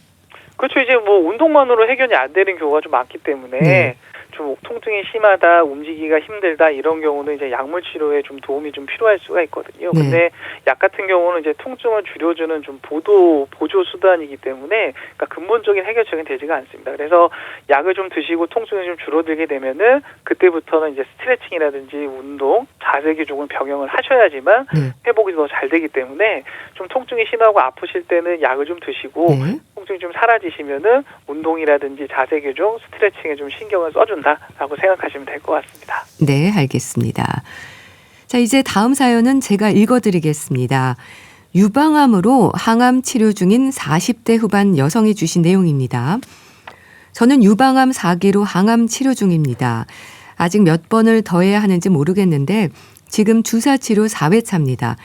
그렇죠. 이제 뭐 운동만으로 해결이 안 되는 경우가 좀 많기 때문에 좀 통증이 심하다, 움직이기가 힘들다 이런 경우는 이제 약물 치료에 좀 도움이 좀 필요할 수가 있거든요. 근데 약 같은 경우는 이제 통증을 줄여주는 좀 보조 수단이기 때문에 그러니까 근본적인 해결책은 되지가 않습니다. 그래서 약을 좀 드시고 통증이 좀 줄어들게 되면은 그때부터는 이제 스트레칭이라든지 운동, 자세 교정을 병행을 하셔야지만 회복이 더 잘 되기 때문에 좀 통증이 심하고 아프실 때는 약을 좀 드시고 통증이 좀 사라지시면은 운동이라든지 자세 교정, 스트레칭에 좀 신경을 써준다라고 생각하시면 될 것 같습니다. 네, 알겠습니다. 자, 이제 다음 사연은 제가 읽어드리겠습니다. 유방암으로 항암 치료 중인 40대 후반 여성이 주신 내용입니다. 저는 유방암 4기로 항암 치료 중입니다. 아직 몇 번을 더 해야 하는지 모르겠는데 지금 주사 치료 4회차입니다.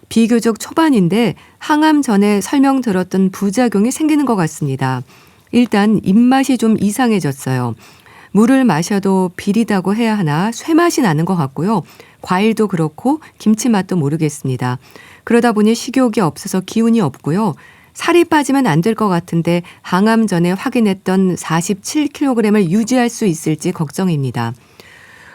비교적 초반인데 항암 전에 설명 들었던 부작용이 생기는 것 같습니다. 일단 입맛이 좀 이상해졌어요. 물을 마셔도 비리다고 해야 하나 쇠맛이 나는 것 같고요. 과일도 그렇고 김치 맛도 모르겠습니다. 그러다 보니 식욕이 없어서 기운이 없고요. 살이 빠지면 안 될 것 같은데 항암 전에 확인했던 47kg을 유지할 수 있을지 걱정입니다.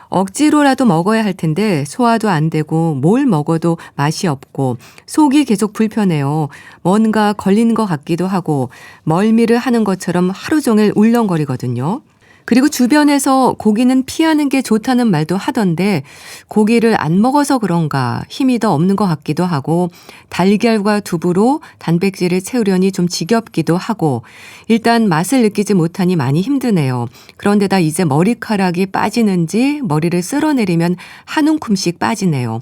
억지로라도 먹어야 할 텐데 소화도 안 되고 뭘 먹어도 맛이 없고 속이 계속 불편해요. 뭔가 걸린 것 같기도 하고 멀미를 하는 것처럼 하루 종일 울렁거리거든요. 그리고 주변에서 고기는 피하는 게 좋다는 말도 하던데 고기를 안 먹어서 그런가 힘이 더 없는 것 같기도 하고 달걀과 두부로 단백질을 채우려니 좀 지겹기도 하고 일단 맛을 느끼지 못하니 많이 힘드네요. 그런데다 이제 머리카락이 빠지는지 머리를 쓸어내리면 한 움큼씩 빠지네요.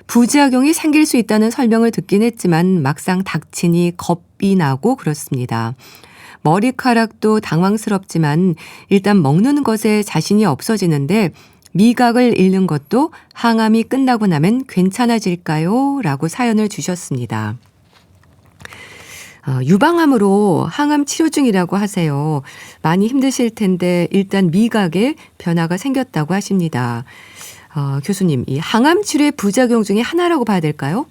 부작용이 생길 수 있다는 설명을 듣긴 했지만 막상 닥치니 겁이 나고 그렇습니다. 머리카락도 당황스럽지만 일단 먹는 것에 자신이 없어지는데 미각을 잃는 것도 항암이 끝나고 나면 괜찮아질까요? 라고 사연을 주셨습니다. 유방암으로 항암 치료 중이라고 하세요. 많이 힘드실 텐데 일단 미각에 변화가 생겼다고 하십니다. 교수님, 이 항암 치료의 부작용 중에 하나라고 봐야 될까요?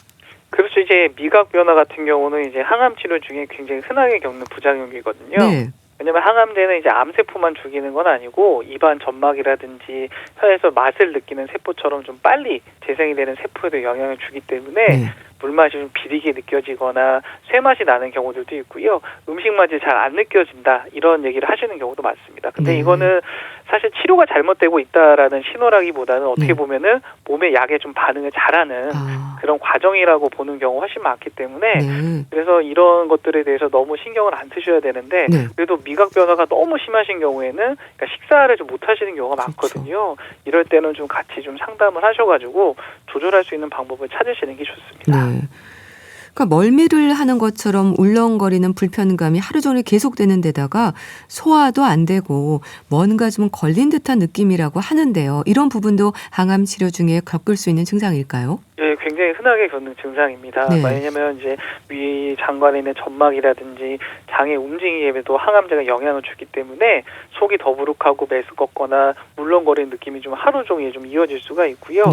그렇죠. 이제 미각 변화 같은 경우는 이제 항암 치료 중에 굉장히 흔하게 겪는 부작용이거든요. 네. 왜냐면 항암제는 이제 암세포만 죽이는 건 아니고 입안 점막이라든지 혀에서 맛을 느끼는 세포처럼 좀 빨리 재생이 되는 세포에도 영향을 주기 때문에 물맛이 좀 비리게 느껴지거나 쇠맛이 나는 경우들도 있고요. 음식 맛이 잘 안 느껴진다 이런 얘기를 하시는 경우도 많습니다. 근데 이거는 사실 치료가 잘못되고 있다라는 신호라기보다는 어떻게 보면은 몸의 약에 좀 반응을 잘하는 그런 과정이라고 보는 경우가 훨씬 많기 때문에 그래서 이런 것들에 대해서 너무 신경을 안 쓰셔야 되는데 그래도 미각 변화가 너무 심하신 경우에는 그러니까 식사를 좀 못 하시는 경우가 많거든요. 이럴 때는 좀 같이 좀 상담을 하셔가지고 조절할 수 있는 방법을 찾으시는 게 좋습니다. 네. 그러니까 멀미를 하는 것처럼 울렁거리는 불편감이 하루 종일 계속되는 데다가 소화도 안 되고 뭔가 좀 걸린 듯한 느낌이라고 하는데요. 이런 부분도 항암 치료 중에 겪을 수 있는 증상일까요? 네, 굉장히 흔하게 겪는 증상입니다. 왜냐하면 이제 위 장관에 있는 점막이라든지 장의 움직임에도 항암제가 영향을 주기 때문에 속이 더부룩하고 메스껍거나 물렁거리는 느낌이 좀 하루 종일 좀 이어질 수가 있고요.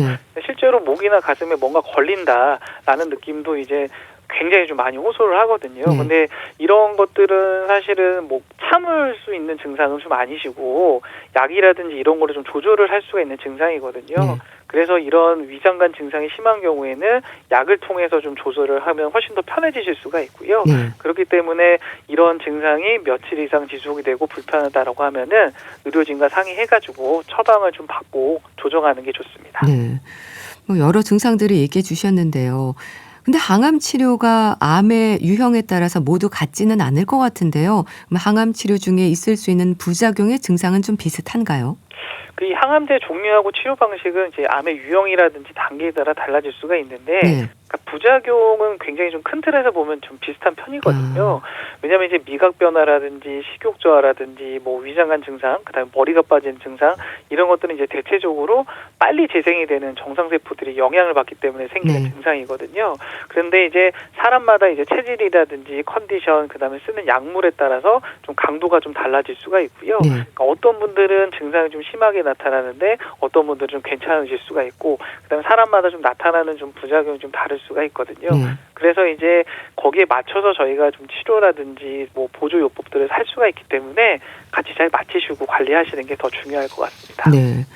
실제로 목이나 가슴에 뭔가 걸린다라는 느낌도 이제 굉장히 좀 많이 호소를 하거든요. 근데 이런 것들은 사실은 뭐 참을 수 있는 증상은 좀 아니시고 약이라든지 이런 거를 좀 조절을 할 수가 있는 증상이거든요. 그래서 이런 위장관 증상이 심한 경우에는 약을 통해서 좀 조절을 하면 훨씬 더 편해지실 수가 있고요. 그렇기 때문에 이런 증상이 며칠 이상 지속이 되고 불편하다라고 하면은 의료진과 상의해가지고 처방을 좀 받고 조정하는 게 좋습니다. 네. 뭐 여러 증상들을 얘기해 주셨는데요. 근데 항암 치료가 암의 유형에 따라서 모두 같지는 않을 것 같은데요. 항암 치료 중에 있을 수 있는 부작용의 증상은 좀 비슷한가요? 이 항암제 종류하고 치료 방식은 이제 암의 유형이라든지 단계에 따라 달라질 수가 있는데 그러니까 부작용은 굉장히 좀 큰 틀에서 보면 좀 비슷한 편이거든요. 왜냐하면 이제 미각 변화라든지 식욕 저하라든지 뭐 위장관 증상, 그다음에 머리가 빠지는 증상 이런 것들은 이제 대체적으로 빨리 재생이 되는 정상 세포들이 영향을 받기 때문에 생기는 증상이거든요. 그런데 이제 사람마다 이제 체질이라든지 컨디션, 그다음에 쓰는 약물에 따라서 좀 강도가 좀 달라질 수가 있고요. 그러니까 어떤 분들은 증상이 좀 심하게 나타나는데 어떤 분들은 좀 괜찮으실 수가 있고, 그다음에 사람마다 좀 나타나는 좀 부작용이 좀 다를 수가 있거든요. 그래서 이제 거기에 맞춰서 저희가 좀 치료라든지 뭐 보조 요법들을 할 수가 있기 때문에 같이 잘 맞추시고 관리하시는 게 더 중요할 것 같습니다. 네.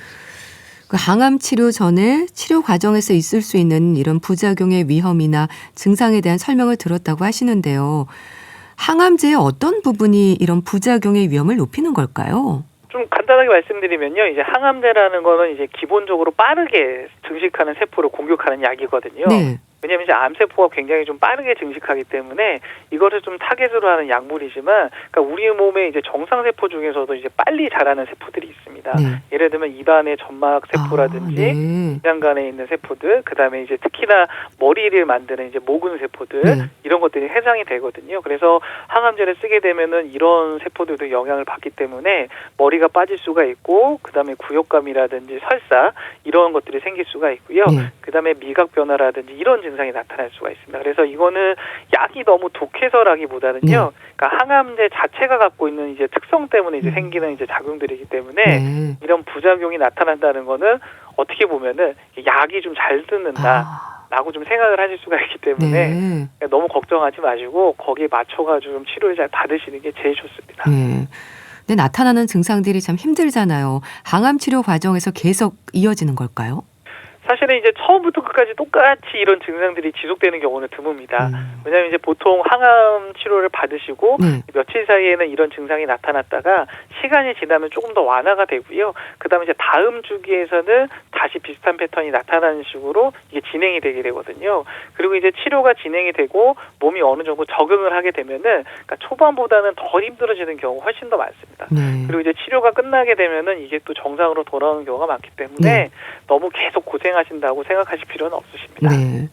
그 항암 치료 전에 치료 과정에서 있을 수 있는 이런 부작용의 위험이나 증상에 대한 설명을 들었다고 하시는데요. 항암제의 어떤 부분이 이런 부작용의 위험을 높이는 걸까요? 좀 간단하게 말씀드리면요. 이제 항암제라는 거는 이제 기본적으로 빠르게 증식하는 세포를 공격하는 약이거든요. 왜냐하면 이제 암세포가 굉장히 좀 빠르게 증식하기 때문에 이거를 좀 타겟으로 하는 약물이지만, 그러니까 우리 몸의 이제 정상 세포 중에서도 이제 빨리 자라는 세포들이 있습니다. 예를 들면 입안의 점막 세포라든지 위장관에 있는 세포들, 그다음에 이제 특히나 머리를 만드는 이제 모근 세포들 이런 것들이 해상이 되거든요. 그래서 항암제를 쓰게 되면은 이런 세포들도 영향을 받기 때문에 머리가 빠질 수가 있고, 그다음에 구역감이라든지 설사 이런 것들이 생길 수가 있고요. 그다음에 미각 변화라든지 이런 증상이 나타날 수가 있습니다. 그래서 이거는 약이 너무 독해서라기보다는요, 그러니까 항암제 자체가 갖고 있는 이제 특성 때문에 이제 생기는 이제 작용들이기 때문에 이런 부작용이 나타난다는 거는 어떻게 보면은 약이 좀 잘 듣는다. 라고 좀 생각을 하실 수가 있기 때문에 네. 너무 걱정하지 마시고 거기에 맞춰가지고 좀 치료를 잘 받으시는 게 제일 좋습니다. 네. 근데 나타나는 증상들이 참 힘들잖아요. 항암 치료 과정에서 계속 이어지는 걸까요? 사실은 이제 처음부터 끝까지 똑같이 이런 증상들이 지속되는 경우는 드뭅니다. 왜냐하면 이제 보통 항암 치료를 받으시고 며칠 사이에는 이런 증상이 나타났다가 시간이 지나면 조금 더 완화가 되고요. 그다음에 이제 다음 주기에서는 다시 비슷한 패턴이 나타나는 식으로 이게 진행이 되게 되거든요. 그리고 이제 치료가 진행이 되고 몸이 어느 정도 적응을 하게 되면은 그러니까 초반보다는 더 힘들어지는 경우가 훨씬 더 많습니다. 그리고 이제 치료가 끝나게 되면은 이게 또 정상으로 돌아오는 경우가 많기 때문에 너무 계속 고생하신다고 생각하실 필요는 없으십니다. 네.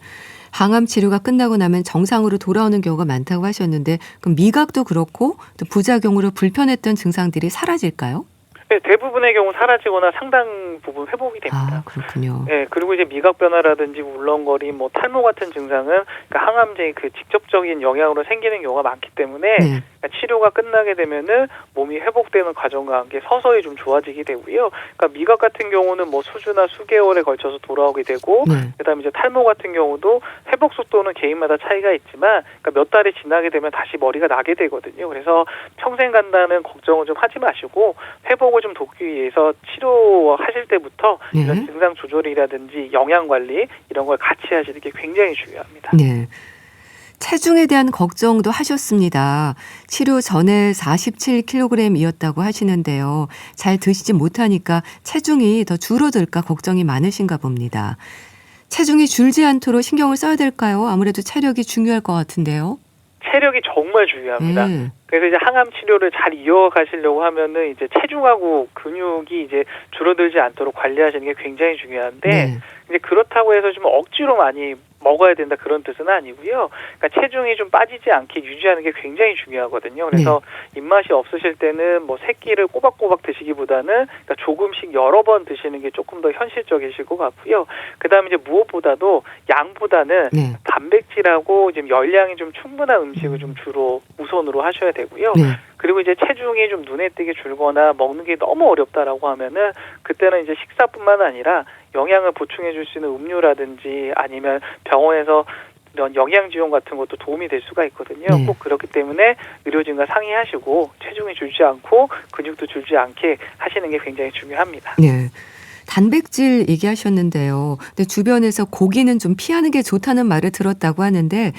항암 치료가 끝나고 나면 정상으로 돌아오는 경우가 많다고 하셨는데 그럼 미각도 그렇고 또 부작용으로 불편했던 증상들이 사라질까요? 네, 대부분의 경우 사라지거나 상당 부분 회복이 됩니다. 아, 그렇군요. 네, 그리고 이제 미각 변화라든지 울렁거림, 뭐 탈모 같은 증상은 그러니까 항암제의 그 직접적인 영향으로 생기는 경우가 많기 때문에 그러니까 치료가 끝나게 되면은 몸이 회복되는 과정과 함께 서서히 좀 좋아지게 되고요. 그러니까 미각 같은 경우는 뭐 수주나 수개월에 걸쳐서 돌아오게 되고, 그다음에 이제 탈모 같은 경우도 회복 속도는 개인마다 차이가 있지만, 그러니까 몇 달이 지나게 되면 다시 머리가 나게 되거든요. 그래서 평생 간다는 걱정을 좀 하지 마시고 회복을 좀 돕기 위해서 치료하실 때부터 이런 증상 조절이라든지 영양 관리 이런 걸 같이 하시는 게 굉장히 중요합니다. 네. 체중에 대한 걱정도 하셨습니다. 치료 전에 47kg이었다고 하시는데요. 잘 드시지 못하니까 체중이 더 줄어들까 걱정이 많으신가 봅니다. 체중이 줄지 않도록 신경을 써야 될까요? 아무래도 체력이 중요할 것 같은데요. 체력이 정말 중요합니다. 그래서 이제 항암 치료를 잘 이어가시려고 하면은 이제 체중하고 근육이 이제 줄어들지 않도록 관리하시는 게 굉장히 중요한데, 이제 그렇다고 해서 좀 억지로 많이 먹어야 된다 그런 뜻은 아니고요. 그러니까 체중이 좀 빠지지 않게 유지하는 게 굉장히 중요하거든요. 그래서 입맛이 없으실 때는 뭐 세 끼를 꼬박꼬박 드시기보다는 그러니까 조금씩 여러 번 드시는 게 조금 더 현실적이실 것 같고요. 그다음에 이제 무엇보다도 양보다는 단백질하고 지금 열량이 좀 충분한 음식을 좀 주로 우선으로 하셔야 되고요. 그리고 이제 체중이 좀 눈에 띄게 줄거나 먹는 게 너무 어렵다라고 하면은 그때는 이제 식사뿐만 아니라 영양을 보충해 줄 수 있는 음료라든지 아니면 병원에서 이런 영양 지원 같은 것도 도움이 될 수가 있거든요. 꼭 그렇기 때문에 의료진과 상의하시고 체중이 줄지 않고 근육도 줄지 않게 하시는 게 굉장히 중요합니다. 네. 단백질 얘기하셨는데요. 근데 주변에서 고기는 좀 피하는 게 좋다는 말을 들었다고 하는데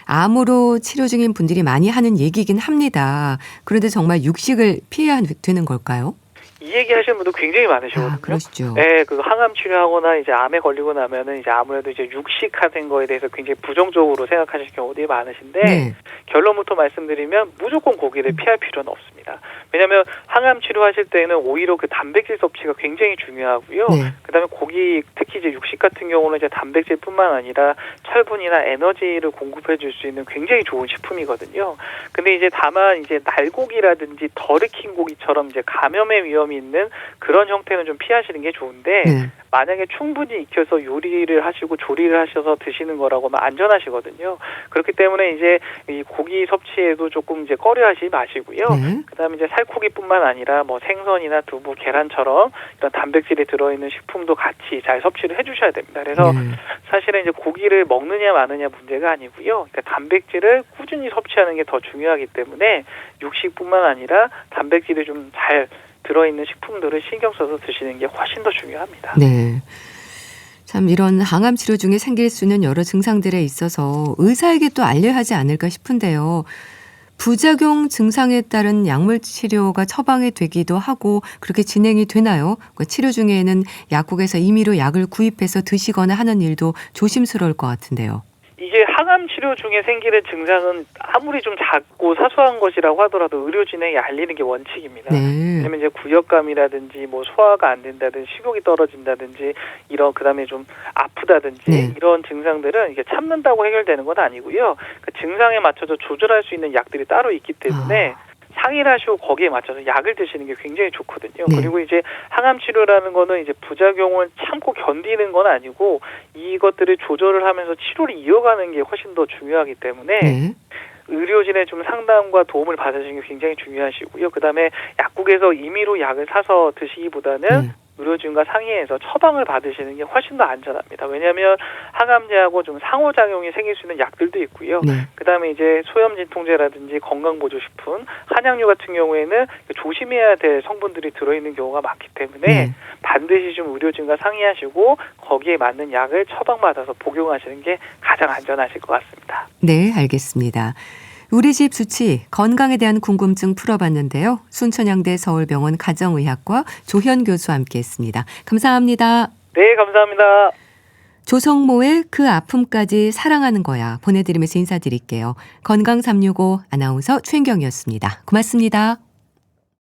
암으로 치료 중인 분들이 많이 하는 얘기긴 합니다. 그런데 정말 육식을 피해야 되는 걸까요? 이 얘기 하시는 분도 굉장히 많으시거든요. 아, 그러시죠. 네, 그 항암 치료하거나 이제 암에 걸리고 나면은 이제 아무래도 이제 육식하는 거에 대해서 굉장히 부정적으로 생각하실 경우들이 많으신데 결론부터 말씀드리면 무조건 고기를 피할 필요는 없습니다. 왜냐하면 항암 치료하실 때는 오히려 그 단백질 섭취가 굉장히 중요하고요. 그다음에 고기 특히 이제 육식 같은 경우는 이제 단백질뿐만 아니라 철분이나 에너지를 공급해 줄 수 있는 굉장히 좋은 식품이거든요. 근데 이제 다만 이제 날고기라든지 덜 익힌 고기처럼 이제 감염의 위험이 있는 그런 형태는 좀 피하시는 게 좋은데 만약에 충분히 익혀서 요리를 하시고 조리를 하셔서 드시는 거라고 하면 안전하시거든요. 그렇기 때문에 이제 이 고기 섭취에도 조금 이제 꺼려하지 마시고요. 그다음에 이제 살코기뿐만 아니라 뭐 생선이나 두부, 계란처럼 이런 단백질이 들어있는 식품도 같이 잘 섭취를 해주셔야 됩니다. 그래서 사실은 이제 고기를 먹느냐 마느냐 문제가 아니고요. 그러니까 단백질을 꾸준히 섭취하는 게 더 중요하기 때문에 육식뿐만 아니라 단백질이 좀 잘 들어있는 식품들을 신경 써서 드시는 게 훨씬 더 중요합니다. 네. 참 이런 항암 치료 중에 생길 수 있는 여러 증상들에 있어서 의사에게 또 알려야 하지 않을까 싶은데요. 부작용 증상에 따른 약물 치료가 처방이 되기도 하고 그렇게 진행이 되나요? 치료 중에는 약국에서 임의로 약을 구입해서 드시거나 하는 일도 조심스러울 것 같은데요. 이게 항암 치료 중에 생기는 증상은 아무리 좀 작고 사소한 것이라고 하더라도 의료진에게 알리는 게 원칙입니다. 왜냐면 이제 구역감이라든지 뭐 소화가 안 된다든지 식욕이 떨어진다든지 이런 그다음에 좀 아프다든지 이런 증상들은 이게 참는다고 해결되는 건 아니고요. 그 증상에 맞춰서 조절할 수 있는 약들이 따로 있기 때문에 상의를 하시고 거기에 맞춰서 약을 드시는 게 굉장히 좋거든요. 그리고 이제 항암 치료라는 거는 이제 부작용을 참고 견디는 건 아니고 이것들을 조절을 하면서 치료를 이어가는 게 훨씬 더 중요하기 때문에 의료진의 좀 상담과 도움을 받으시는 게 굉장히 중요하시고요. 그다음에 약국에서 임의로 약을 사서 드시기보다는 의료진과 상의해서 처방을 받으시는 게 훨씬 더 안전합니다. 왜냐하면 항암제하고 좀 상호작용이 생길 수 있는 약들도 있고요. 그다음에 이제 소염진통제라든지 건강보조식품, 한약류 같은 경우에는 조심해야 될 성분들이 들어있는 경우가 많기 때문에 반드시 좀 의료진과 상의하시고 거기에 맞는 약을 처방받아서 복용하시는 게 가장 안전하실 것 같습니다. 네, 알겠습니다. 우리 집 수치 건강에 대한 궁금증 풀어봤는데요. 순천향대 서울병원 가정의학과 조현 교수와 함께했습니다. 감사합니다. 네, 감사합니다. 조성모의 그 아픔까지 사랑하는 거야 보내드리면서 인사드릴게요. 건강365 아나운서 최인경이었습니다. 고맙습니다.